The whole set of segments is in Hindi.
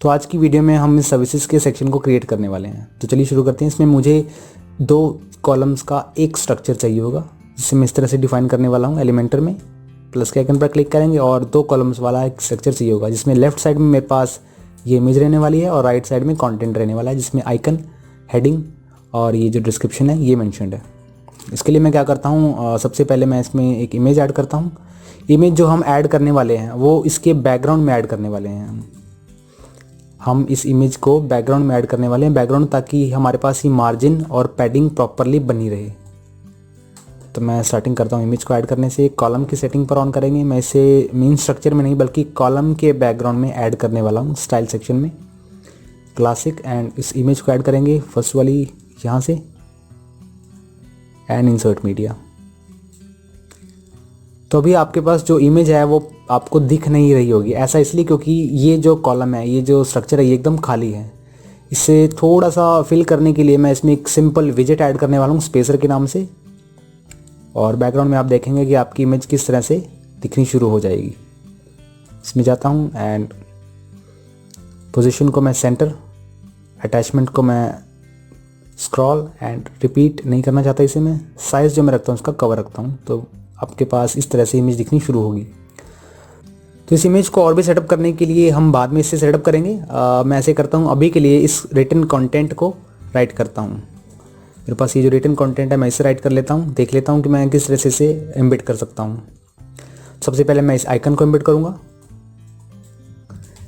तो आज की वीडियो में हम इस सर्विसेज के सेक्शन को क्रिएट करने वाले हैं। तो चलिए शुरू करते हैं। इसमें मुझे 2 कॉलम्स का एक स्ट्रक्चर चाहिए होगा, जिसे मैं इस तरह से डिफाइन करने वाला हूँ। एलिमेंटर में प्लस के आइकन पर क्लिक करेंगे और 2 कॉलम्स वाला एक स्ट्रक्चर चाहिए होगा, जिसमें लेफ्ट साइड में मेरे पास ये इमेज रहने वाली है और राइट साइड में कंटेंट रहने वाला है, जिसमें आइकन, हेडिंग और ये जो डिस्क्रिप्शन है ये मेंशन्ड है। इसके लिए मैं क्या करता हूँ, सबसे पहले मैं इसमें एक इमेज ऐड करता हूँ। इमेज जो हम ऐड करने वाले हैं वो इसके बैकग्राउंड में ऐड करने वाले हैं। हम इस इमेज को बैकग्राउंड में ऐड करने वाले हैं, बैकग्राउंड, ताकि हमारे पास ही मार्जिन और पैडिंग प्रॉपरली बनी रहे। तो मैं स्टार्टिंग करता हूँ इमेज को ऐड करने से। कॉलम की सेटिंग पर ऑन करेंगे। मैं इसे मेन स्ट्रक्चर में नहीं बल्कि कॉलम के बैकग्राउंड में ऐड करने वाला हूँ, स्टाइल सेक्शन में, क्लासिक। एंड इस इमेज को ऐड करेंगे फर्स्ट वाली यहाँ से, एंड इंसर्ट मीडिया। तो अभी आपके पास जो इमेज है वो आपको दिख नहीं रही होगी। ऐसा इसलिए क्योंकि ये जो कॉलम है, ये जो स्ट्रक्चर है, ये एकदम खाली है। इसे थोड़ा सा फिल करने के लिए मैं इसमें एक सिंपल विजेट ऐड करने वाला हूँ स्पेसर के नाम से। और बैकग्राउंड में आप देखेंगे कि आपकी इमेज किस तरह से दिखनी शुरू हो जाएगी। इसमें जाता हूँ एंड पोजीशन को मैं सेंटर, अटैचमेंट को मैं स्क्रॉल एंड रिपीट नहीं करना चाहता इसे मैं। साइज़ जो मैं रखता हूँ उसका कवर रखता हूँ, तो आपके पास इस तरह से इमेज दिखनी शुरू होगी। तो इस इमेज को और भी सेटअप करने के लिए हम बाद में इससे सेटअप करेंगे। मैं ऐसे करता हूँ, अभी के लिए इस रिटन कंटेंट को राइट करता हूँ। मेरे पास ये जो रिटन कंटेंट है मैं इसे राइट कर लेता हूँ। देख लेता हूँ कि मैं किस तरह से इसे एम्बेड कर सकता हूँ। सबसे पहले मैं इस आइकन को एम्बेड करूँगा।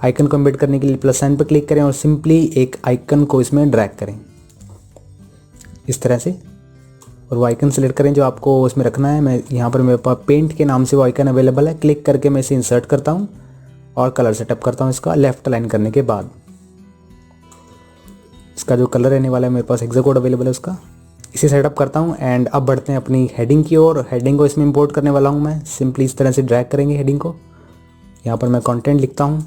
आइकन को एम्बेड करने के लिए प्लस साइन पर क्लिक करें और सिंपली एक आइकन को इसमें ड्रैग करें इस तरह से, और वो आइकन सेलेक्ट करें जो आपको उसमें रखना है। मैं यहाँ पर मेरे पास पेंट के नाम से वो आइकन अवेलेबल है। क्लिक करके मैं इसे इंसर्ट करता हूँ और कलर सेटअप करता हूँ इसका। लेफ्ट अलाइन करने के बाद इसका जो कलर रहने वाला है मेरे पास हेक्सा कोड अवेलेबल है उसका, इसे सेटअप करता हूँ। एंड अब बढ़ते हैं अपनी हेडिंग की ओर। हेडिंग को इसमें इंपोर्ट करने वाला हूँ मैं। सिंपली इस तरह से ड्रैग करेंगे हेडिंग को। यहाँ पर मैं कंटेंट लिखता हूँ।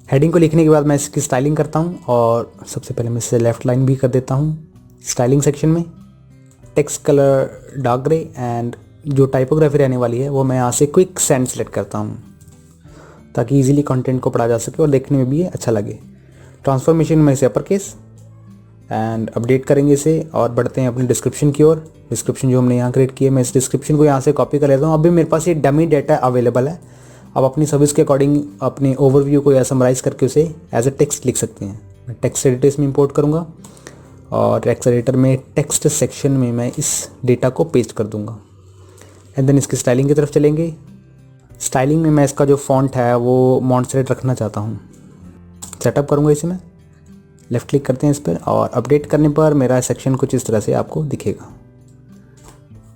हेडिंग को लिखने के बाद मैं इसकी स्टाइलिंग करता हूँ और सबसे पहले मैं इसे लेफ्ट लाइन भी कर देता हूँ। स्टाइलिंग सेक्शन में text colour dark grey and जो टाइपोग्राफी रहने वाली है वो मैं यहाँ से क्विक सेंड सेलेक्ट करता हूँ, ताकि इजीली कंटेंट को पढ़ा जा सके और देखने में भी अच्छा लगे। ट्रांसफॉर्मेशन में इसे अपर केस एंड अपडेट करेंगे इसे। और बढ़ते हैं अपनी डिस्क्रिप्शन की ओर। डिस्क्रिप्शन जो हमने यहाँ क्रिएट की है, मैं इस डिस्क्रिप्शन को यहाँ से कॉपी कर लेता हूँ। अभी मेरे पास ये डमी डाटा अवेलेबल है। आप अपनी सर्विस के अकॉर्डिंग अपने ओवरव्यू को या समराइज करके उसे एज ए टेक्स्ट लिख सकते हैं। मैं टेक्स्ट एडिटर इसमें इंपोर्ट करूँगा और टेक्स्ट एडिटर में टेक्स्ट सेक्शन में मैं इस डेटा को पेस्ट कर दूंगा। एंड देन इसकी स्टाइलिंग की तरफ चलेंगे। स्टाइलिंग में मैं इसका जो फॉन्ट है वो मॉन्स्ट्रेट रखना चाहता हूँ। सेटअप करूँगा इसे मैं। लेफ्ट क्लिक करते हैं इस पर और अपडेट करने पर मेरा सेक्शन कुछ इस तरह से आपको दिखेगा।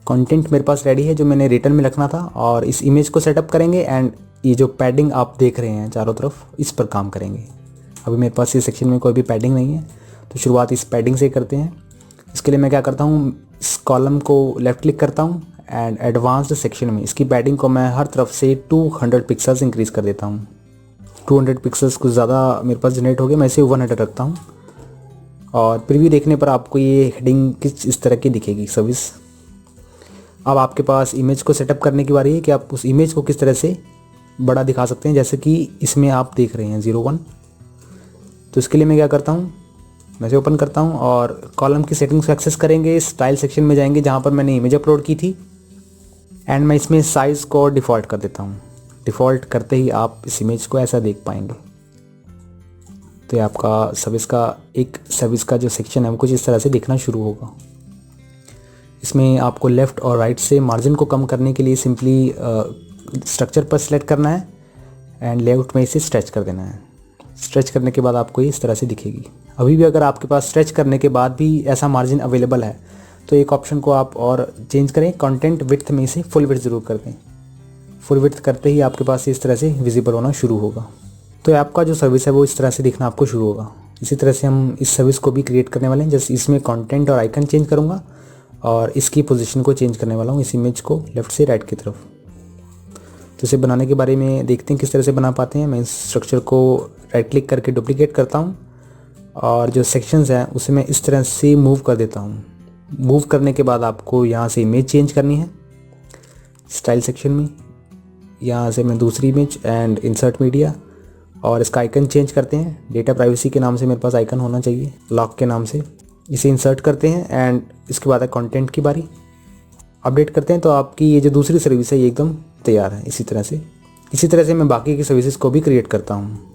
कंटेंट मेरे पास रेडी है जो मैंने रिटर्न में रखना था। और इस इमेज को सेटअप करेंगे एंड ये जो पैडिंग आप देख रहे हैं चारों तरफ, इस पर काम करेंगे। अभी मेरे पास ये सेक्शन में कोई भी पैडिंग नहीं है, तो शुरुआत इस पैडिंग से करते हैं। इसके लिए मैं क्या करता हूँ, इस कॉलम को लेफ्ट क्लिक करता हूँ एंड एडवांस्ड सेक्शन में इसकी पैडिंग को मैं हर तरफ से 200 पिक्सल्स इंक्रीज़ कर देता हूँ। 200 पिक्सल्स कुछ ज़्यादा मेरे पास जनरेट हो गया, मैं इसे 100 रखता हूँ। और प्रीव्यू देखने पर आपको ये हेडिंग किस इस तरह की दिखेगी, सर्विस। अब आपके पास इमेज को सेटअप करने की बारी है कि आप उस इमेज को किस तरह से बड़ा दिखा सकते हैं, जैसे कि इसमें आप देख रहे हैं 01। तो इसके लिए मैं क्या करता हूँ, मैं इसे ओपन करता हूँ और कॉलम की सेटिंग्स को एक्सेस करेंगे। स्टाइल सेक्शन में जाएंगे जहाँ पर मैंने इमेज अपलोड की थी एंड मैं इसमें साइज़ को डिफ़ॉल्ट कर देता हूँ। डिफ़ॉल्ट करते ही आप इस इमेज को ऐसा देख पाएंगे। तो ये आपका सर्विस का जो सेक्शन है वो कुछ इस तरह से दिखना शुरू होगा। इसमें आपको लेफ़्ट और राइट से मार्जिन को कम करने के लिए सिंपली स्ट्रक्चर पर सिलेक्ट करना है एंड लेआउट में इसे स्ट्रेच कर देना है। स्ट्रेच करने के बाद आपको ये इस तरह से दिखेगी। अभी भी अगर आपके पास स्ट्रेच करने के बाद भी ऐसा मार्जिन अवेलेबल है तो एक ऑप्शन को आप और चेंज करें। कंटेंट विड्थ में इसे फुल विड्थ ज़रूर कर दें। फुल विड्थ करते ही आपके पास इस तरह से विजिबल होना शुरू होगा। तो आपका जो सर्विस है वो इस तरह से दिखना आपको शुरू होगा। इसी तरह से हम इस सर्विस को भी क्रिएट करने वाले हैं। जैसे इसमें कंटेंट और आइकन चेंज करूँगा और इसकी पोजीशन को चेंज करने वाला हूँ, इस इमेज को लेफ़्ट से राइट की तरफ। तो इसे बनाने के बारे में देखते हैं किस तरह से बना पाते हैं। मैं इस स्ट्रक्चर को राइट क्लिक करके डुप्लीकेट करता हूँ और जो सेक्शंस हैं उसे मैं इस तरह से मूव कर देता हूँ। मूव करने के बाद आपको यहाँ से इमेज चेंज करनी है स्टाइल सेक्शन में। यहाँ से मैं दूसरी इमेज एंड इंसर्ट मीडिया और इसका आइकन चेंज करते हैं। डेटा प्राइवेसी के नाम से मेरे पास आइकन होना चाहिए, लॉक के नाम से। इसे इंसर्ट करते हैं एंड इसके बाद है कंटेंट की बारी। अपडेट करते हैं तो आपकी ये जो दूसरी सर्विस है ये एकदम तैयार है। इसी तरह से मैं बाकी की सर्विसेज को भी क्रिएट करता हूँ।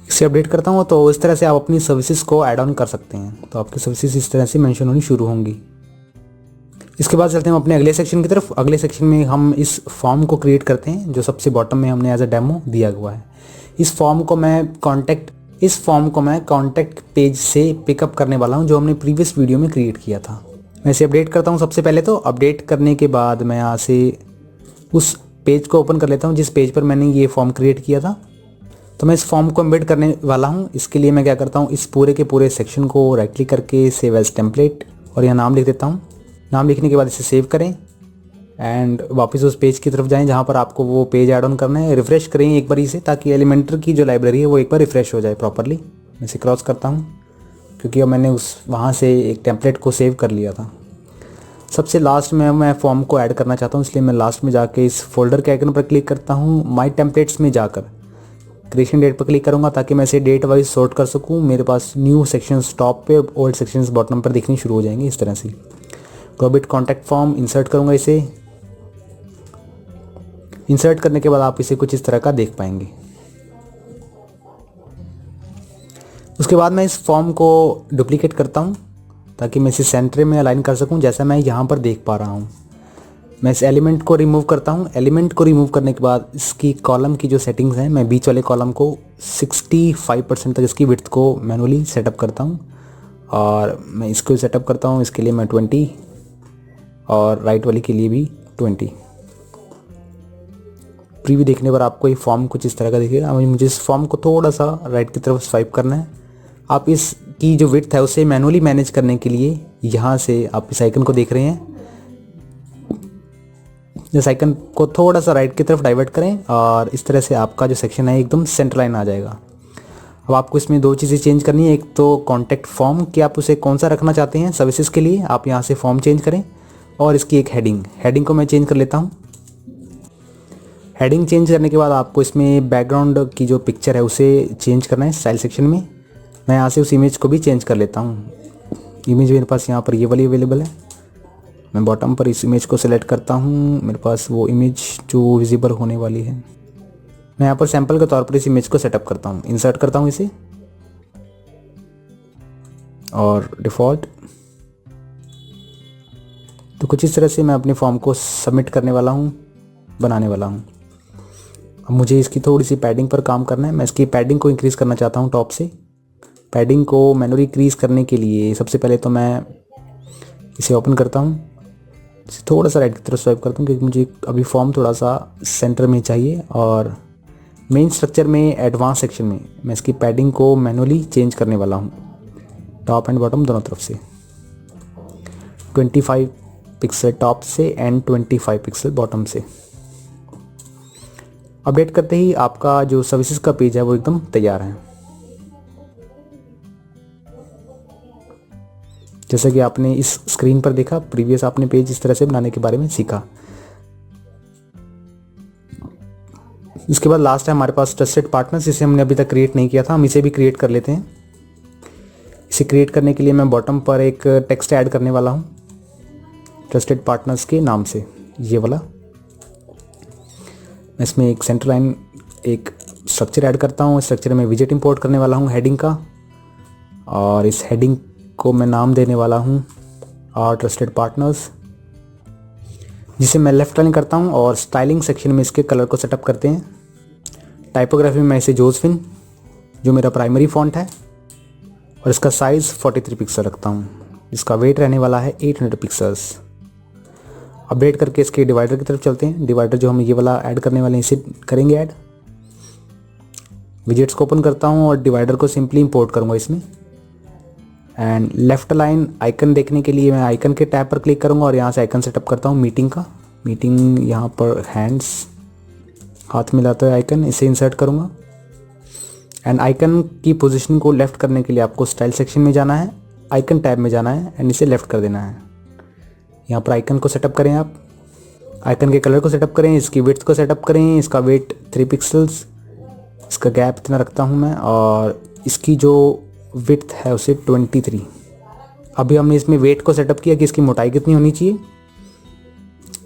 इसे अपडेट करता हूँ तो इस तरह से आप अपनी सर्विसेज को ऐड ऑन कर सकते हैं। तो आपकी सर्विसेज इस तरह से मेंशन होनी शुरू होंगी। इसके बाद चलते हैं हम अपने अगले सेक्शन की तरफ। अगले सेक्शन में हम इस फॉर्म को क्रिएट करते हैं जो सबसे बॉटम में हमने एज अ डेमो दिया हुआ है। इस फॉर्म को मैं कॉन्टैक्ट पेज से पिकअप करने वाला हूँ जो हमने प्रीवियस वीडियो में क्रिएट किया था। मैं इसे अपडेट करता हूँ। सबसे पहले तो अपडेट करने के बाद मैं यहाँ से उस पेज को ओपन कर लेता हूँ जिस पेज पर मैंने ये फॉर्म क्रिएट किया था। तो मैं इस फॉर्म को एम्बेड करने वाला हूँ। इसके लिए मैं क्या करता हूँ, इस पूरे के पूरे सेक्शन को राइट क्लिक करके सेव एज टेम्पलेट और यहाँ नाम लिख देता हूँ। नाम लिखने के बाद इसे सेव करें एंड वापस उस पेज की तरफ जाएं जहाँ पर आपको वो पेज ऐड ऑन करना है। रिफ्रेश करें एक बार इसे ताकि एलिमेंटर की जो लाइब्रेरी है वो एक बार रिफ्रेश हो जाए प्रॉपरली। मैं इसे क्रॉस करता हूँ क्योंकि अब मैंने वहाँ से एक टेम्पलेट को सेव कर लिया था। सबसे लास्ट में मैं फॉर्म को ऐड करना चाहता हूँ, इसलिए मैं लास्ट में जाके इस फोल्डर के आइकन पर क्लिक करता हूँ। माई टेम्पलेट्स में जाकर क्रिएशन डेट पर क्लिक करूँगा ताकि मैं इसे डेट वाइज सॉर्ट कर सकूँ। मेरे पास न्यू सेक्शंस टॉप पे, ओल्ड सेक्शंस बॉटम पर दिखनी शुरू हो जाएंगे इस तरह से। ग्रोबिट कॉन्टैक्ट फॉर्म इंसर्ट करूँगा। इसे इंसर्ट करने के बाद आप इसे कुछ इस तरह का देख पाएंगे। उसके बाद मैं इस फॉर्म को डुप्लीकेट करता हूँ ताकि मैं इसे सेंटर में अलाइन कर सकूँ जैसा मैं यहाँ पर देख पा रहा हूँ। मैं इस एलिमेंट को रिमूव करता हूँ। एलिमेंट को रिमूव करने के बाद इसकी कॉलम की जो सेटिंग्स हैं, मैं बीच वाले कॉलम को 65% तक इसकी विड्थ को मैनुअली सेटअप करता हूँ और मैं इसको सेटअप करता हूँ। इसके लिए मैं 20 और राइट वाली के लिए भी 20। प्रीव्यू देखने पर आपको ये फॉर्म कुछ इस तरह का दिखेगा। मुझे इस फॉर्म को थोड़ा सा राइट की तरफ स्वाइप करना है। आप इसकी जो विड्थ है उसे मैनुअली मैनेज करने के लिए यहाँ से आप इस आइकन को देख रहे हैं, इस आइकन को थोड़ा सा राइट की तरफ डाइवर्ट करें और इस तरह से आपका जो सेक्शन है एकदम सेंटर लाइन आ जाएगा। अब आपको इसमें दो चीज़ें चेंज करनी है। एक तो कॉन्टैक्ट फॉर्म कि आप उसे कौन सा रखना चाहते हैं सर्विसेज के लिए, आप यहाँ से फॉर्म चेंज करें और इसकी एक हेडिंग को मैं चेंज कर लेता हूँ। हेडिंग चेंज करने के बाद आपको इसमें बैकग्राउंड की जो पिक्चर है उसे चेंज करना है स्टाइल सेक्शन में। मैं यहाँ से उस इमेज को भी चेंज कर लेता हूँ। इमेज मेरे पास यहाँ पर ये वाली अवेलेबल है। मैं बॉटम पर इस इमेज को सिलेक्ट करता हूँ। मेरे पास वो इमेज जो विजिबल होने वाली है, मैं यहाँ पर सैंपल के तौर पर इस इमेज को सेटअप करता हूँ। इंसर्ट करता हूँ इसे और डिफ़ॉल्ट। तो कुछ इस तरह से मैं अपने फॉर्म को सबमिट करने वाला हूँ, बनाने वाला हूँ। अब मुझे इसकी थोड़ी सी पैडिंग पर काम करना है। मैं इसकी पैडिंग को इंक्रीज़ करना चाहता हूँ टॉप से। पैडिंग को मैनुअली इंक्रीज़ करने के लिए सबसे पहले तो मैं इसे ओपन करता हूँ, इसे थोड़ा सा राइट की तरफ स्वाइप करता हूँ क्योंकि मुझे अभी फॉर्म थोड़ा सा सेंटर में चाहिए। और मेन स्ट्रक्चर में एडवांस सेक्शन में मैं इसकी पैडिंग को मैनुअली चेंज करने वाला हूँ, टॉप एंड बॉटम दोनों तरफ से। 25 पिक्सल टॉप से एंड 25 पिक्सल बॉटम से। अपडेट करते ही आपका जो सर्विसेज का पेज है वो एकदम तैयार है। जैसा कि आपने इस स्क्रीन पर देखा, प्रीवियस आपने पेज इस तरह से बनाने के बारे में सीखा। इसके बाद लास्ट है हमारे पास ट्रस्टेड पार्टनर्स, जिसे हमने अभी तक क्रिएट नहीं किया था। हम इसे भी क्रिएट कर लेते हैं। इसे क्रिएट करने के लिए मैं बॉटम पर एक टेक्स्ट ऐड करने वाला हूँ ट्रस्टेड पार्टनर्स के नाम से, ये वाला। मैं इसमें एक सेंटर लाइन एक स्ट्रक्चर ऐड करता हूँ। स्ट्रक्चर में विजेट इंपोर्ट करने वाला हूँ हेडिंग का, और इस हेडिंग को मैं नाम देने वाला हूँ आवर ट्रस्टेड पार्टनर्स, जिसे मैं लेफ्ट लाइन करता हूँ। और स्टाइलिंग सेक्शन में इसके कलर को सेटअप करते हैं। टाइपोग्राफी में मैं इसे जोसेफिन, जो मेरा प्राइमरी फॉन्ट है, और इसका साइज़ 43 पिक्सल रखता हूँ। जिसका वेट रहने वाला है 800 पिक्सल्स। अपडेट करके इसके डिवाइडर की तरफ चलते हैं। डिवाइडर जो हम ये वाला ऐड करने वाले हैं इसे करेंगे ऐड। विजेट्स को ओपन करता हूँ और डिवाइडर को सिंपली इंपोर्ट करूँगा इसमें। एंड लेफ्ट लाइन आइकन देखने के लिए मैं आइकन के टैब पर क्लिक करूँगा और यहाँ से आइकन सेटअप करता हूँ मीटिंग का। मीटिंग यहाँ पर हैंड्स हाथ मिलाते हुए आइकन, इसे इंसर्ट करूँगा। एंड आइकन की पोजीशन को लेफ्ट करने के लिए आपको स्टाइल सेक्शन में जाना है, आइकन टैब में जाना है एंड इसे लेफ्ट कर देना है। यहाँ पर आइकन को सेटअप करें आप, आइकन के कलर को सेटअप करें, इसकी विड्थ को सेटअप करें, इसका वेट 3 पिक्सल्स, इसका गैप इतना रखता हूँ मैं और इसकी जो विड्थ है उसे 23। अभी हमने इसमें वेट को सेटअप किया कि इसकी मोटाई कितनी होनी चाहिए।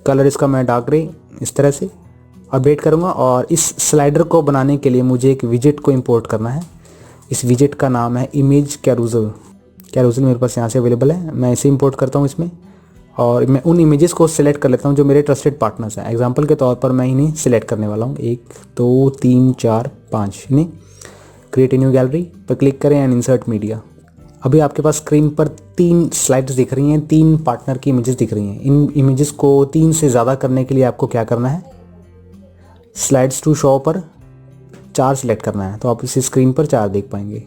कलर इसका मैं डार्क ग्रे इस तरह से अपडेट करूँगा। और इस स्लाइडर को बनाने के लिए मुझे एक विजेट को इंपोर्ट करना है। इस विजेट का नाम है इमेज कैरूजल। कैरूजल मेरे पास यहाँ से अवेलेबल है, मैं इसे इंपोर्ट करता हूँ इसमें और मैं उन इमेजेस को सिलेक्ट कर लेता हूँ जो मेरे ट्रस्टेड पार्टनर्स हैं। एग्जांपल के तौर पर मैं इन्हें सिलेक्ट करने वाला हूँ 1 2 3 4 5। इन्हें क्रिएट ए न्यू गैलरी पर क्लिक करें एंड इंसर्ट मीडिया। अभी आपके पास स्क्रीन पर 3 स्लाइड्स दिख रही हैं, 3 पार्टनर की इमेजेस दिख रही हैं। इन इमेजेस को 3 से ज़्यादा करने के लिए आपको क्या करना है, स्लाइड्स टू शो पर 4 सिलेक्ट करना है तो आप इसी स्क्रीन पर 4 देख पाएंगे।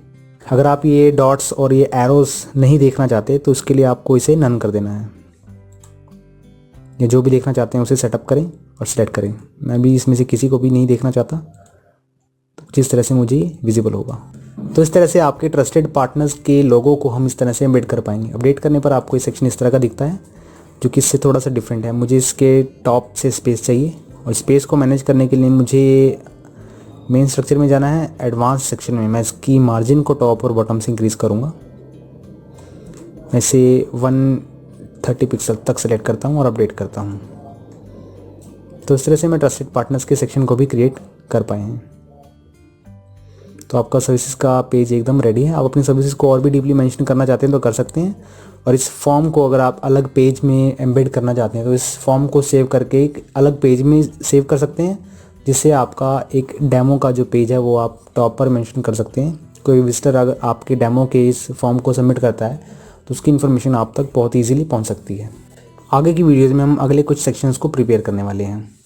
अगर आप ये डॉट्स और ये एरोस नहीं देखना चाहते तो इसके लिए आपको इसे नन कर देना है। या जो भी देखना चाहते हैं उसे सेटअप करें और सिलेक्ट करें। मैं भी इसमें से किसी को भी नहीं देखना चाहता, तो जिस तरह से मुझे विजिबल होगा। तो इस तरह से आपके ट्रस्टेड पार्टनर्स के लोगों को हम इस तरह से एम्बेड कर पाएंगे। अपडेट करने पर आपको ये सेक्शन इस तरह का दिखता है जो कि इससे थोड़ा सा डिफरेंट है। मुझे इसके टॉप से स्पेस चाहिए और स्पेस को मैनेज करने के लिए मुझे मेन स्ट्रक्चर में जाना है। एडवांस सेक्शन में मैं इसकी मार्जिन को टॉप और बॉटम से इंक्रीज़ करूँगा। मैं इसे 130 पिक्सल तक सेलेक्ट करता हूँ और अपडेट करता हूँ। तो इस तरह से मैं ट्रस्टेड पार्टनर्स के सेक्शन को भी क्रिएट कर पाए हैं। तो आपका सर्विसेज का पेज एकदम रेडी है। आप अपनी सर्विसेज को और भी डीपली मेंशन करना चाहते हैं तो कर सकते हैं। और इस फॉर्म को अगर आप अलग पेज में एम्बेड करना चाहते हैं तो इस फॉर्म को सेव करके एक अलग पेज में सेव कर सकते हैं, जिससे आपका एक डेमो का जो पेज है वो आप टॉप पर मेंशन कर सकते हैं। कोई विजिटर अगर आपके डेमो के इस फॉर्म को सबमिट करता है तो उसकी इन्फॉर्मेशन आप तक बहुत ईजीली पहुंच सकती है। आगे की वीडियोज़ में हम अगले कुछ सेक्शंस को प्रिपेयर करने वाले हैं।